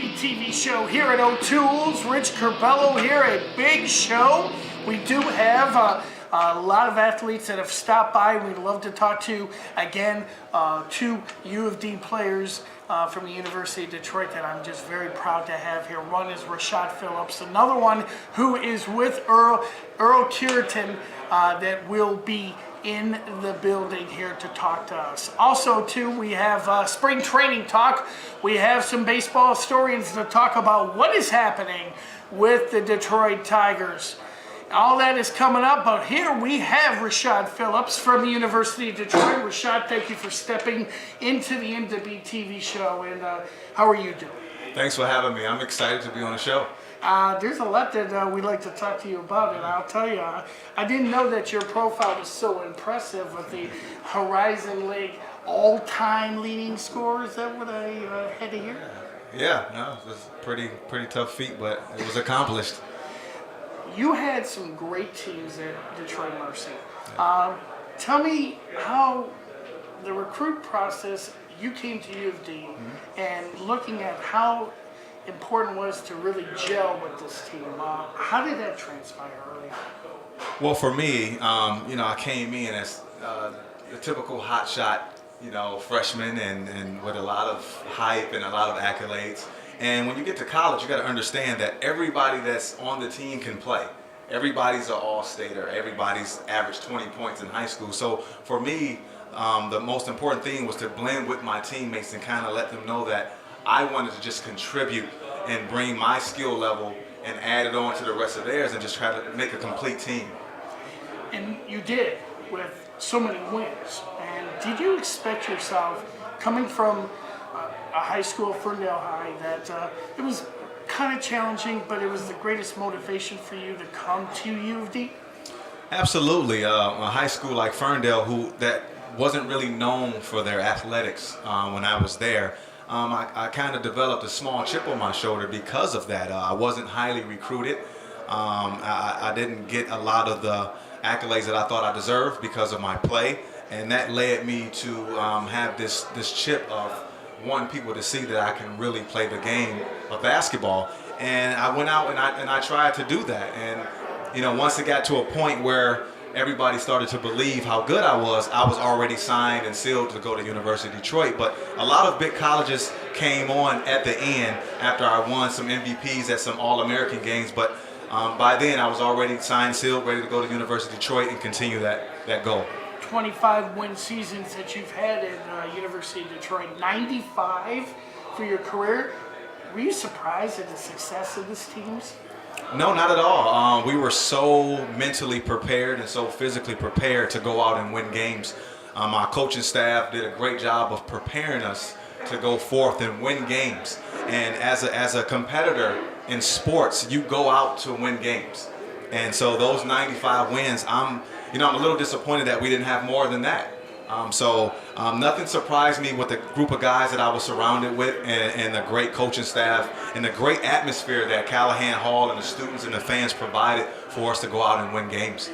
Indbeat TV show here at OTOOLES. Rich CURBELO here, a big show. We do have a lot of athletes that have stopped by. We'd love to talk to, again, two U of D players from the University of Detroit that I'm just very proud to have here. One is RASHAD PHILLIPS, another one who is with Earl Cureton that will be in the building here to talk to us. Also, too, we have spring training talk. We have some baseball historians to talk about what is happening with the Detroit Tigers. All that is coming up, but here we have RASHAD PHILLIPS from the University of Detroit. RASHAD, thank you for stepping into the Indbeat TV show, and how are you doing? Thanks for having me. I'm excited to be on the show. There's a lot that we'd like to talk to you about, and I'll tell you, I didn't know that your profile was so impressive with the Horizon League all-time leading score. Is that what I had to hear? Yeah, no, it was a pretty tough feat, but it was accomplished. You had some great teams at Detroit Mercy. Tell me how the recruit process, you came to U of D, and looking at how important was to really gel with this team. How did that transpire early on? Well, for me, I came in as the typical hotshot, freshman and with a lot of hype and a lot of accolades. And when you get to college, you got to understand that everybody that's on the team can play. Everybody's an all-stater. Everybody's averaged 20 points in high school. So for me, the most important thing was to blend with my teammates and kind of let them know that I wanted to just contribute and bring my skill level and add it on to the rest of theirs and just try to make a complete team. And you did with so many wins. And did you expect yourself, coming from a high school, Ferndale High, that it was kind of challenging, but it was the greatest motivation for you to come to U of D? Absolutely. A high school like Ferndale, that wasn't really known for their athletics when I was there. I kind of developed a small chip on my shoulder because of that. I wasn't highly recruited. I didn't get a lot of the accolades that I thought I deserved because of my play, and that led me to have this chip of wanting people to see that I can really play the game of basketball. And I went out and I tried to do that. And once it got to a point where everybody started to believe how good I was already signed and sealed to go to University of Detroit. But a lot of big colleges came on at the end after I won some MVPs at some All-American games. But by then I was already signed, sealed, ready to go to University of Detroit and continue that goal. 25 win seasons that you've had at University of Detroit, 95 for your career. Were you surprised at the success of this team's? No, not at all. We were so mentally prepared and so physically prepared to go out and win games. Our coaching staff did a great job of preparing us to go forth and win games. And as a competitor in sports, you go out to win games. And so those 95 wins, I'm a little disappointed that we didn't have more than that. Nothing surprised me with the group of guys that I was surrounded with and the great coaching staff and the great atmosphere that Callahan Hall and the students and the fans provided for us to go out and win games.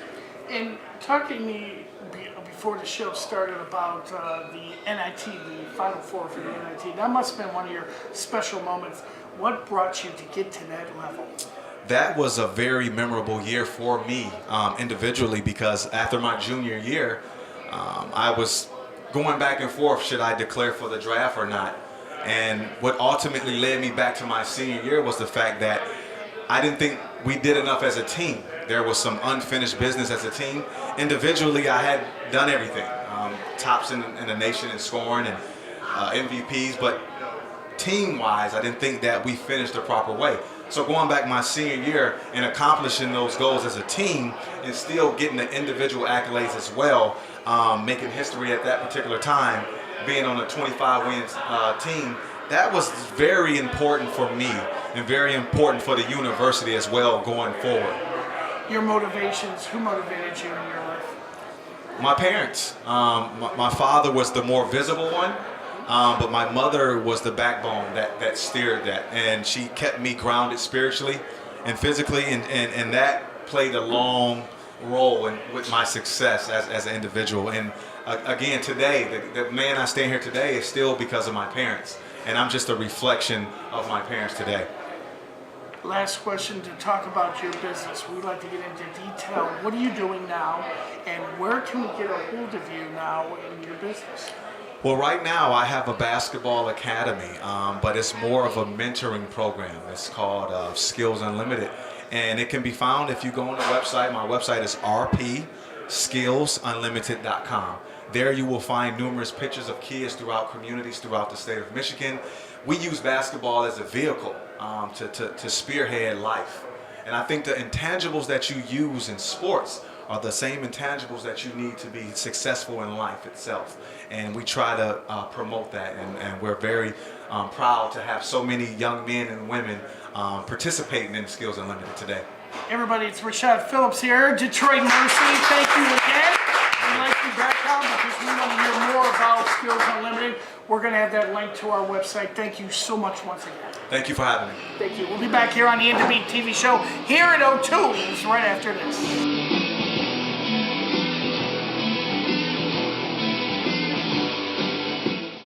And talking to me before the show started about the NIT, the Final Four for the NIT, that must have been one of your special moments. What brought you to get to that level? That was a very memorable year for me individually, because after my junior year, I was going back and forth, should I declare for the draft or not? And what ultimately led me back to my senior year was the fact that I didn't think we did enough as a team. There was some unfinished business as a team. Individually, I had done everything. Tops in the nation in scoring and MVPs, but team-wise, I didn't think that we finished the proper way. So going back my senior year and accomplishing those goals as a team and still getting the individual accolades as well, making history at that particular time, being on a 25 wins team, that was very important for me and very important for the university as well going forward. Your motivations, who motivated you in your life? My parents. My father was the more visible one. But my mother was the backbone that steered that, and she kept me grounded spiritually and physically, and that played a long role with my success as an individual. And again, today, the man I stand here today is still because of my parents. and I'm just a reflection of my parents today. Last question to talk about your business. We'd like to get into detail. What are you doing now, and where can we get a hold of you now in your business? Well, right now I have a basketball academy, but it's more of a mentoring program. It's called Skills Unlimited, and it can be found if you go on the website. My website is rpskillsunlimited.com. There you will find numerous pictures of kids throughout communities throughout the state of Michigan. We use basketball as a vehicle to spearhead life. And I think the intangibles that you use in sports are the same intangibles that you need to be successful in life itself. And we try to promote that, and we're very proud to have so many young men and women participating in Skills Unlimited today. Everybody, it's RASHAD Phillips here, Detroit Mercy. Thank you again. We'd like you back on because we want to hear more about Skills Unlimited. We're going to have that link to our website. Thank you so much once again. Thank you for having me. Thank you. We'll be back here on the Indbeat TV show here at OTOOLES right after this.